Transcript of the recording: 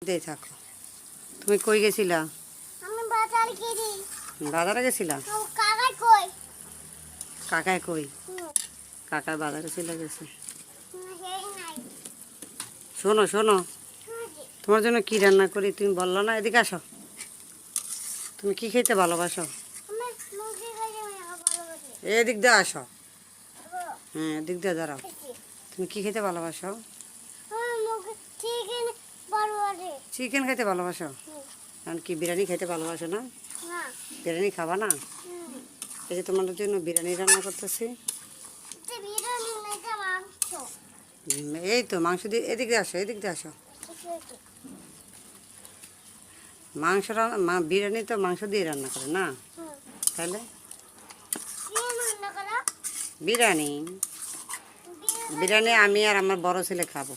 দে থাকো। তুমি কই গেছিলা? আমি বাজারে গেছি। বাজারে গেছিলা? কাকাই কই? কাকাই কই? কাকা বাজারে চলে গেছে। শোনো শোনো, তোমার জন্য কি রান্না করি তুমি বললো না? এদিকে আসো। তুমি কি খেতে ভালোবাসো? এদিক দিয়ে আসো। হ্যাঁ, এদিক দিয়ে দাঁড়াও। তুমি কি খেতে ভালোবাসো? চিকেন খেতে ভালোবাসো? কারণ কি বিরিয়ানি খেতে ভালোবাসো না? বিরিয়ানি খাবা না? এই যে তোমার জন্য বিরিয়ানি রান্না করতেছি। এই তো মাংস দিয়ে এদিকে আসো, এদিক দিয়ে আসো। মাংস বিরিয়ানি তো মাংস দিয়ে রান্না করে না? তাহলে বিরিয়ানি বিরিয়ানি আমি আর আমার বড় ছেলে খাবো।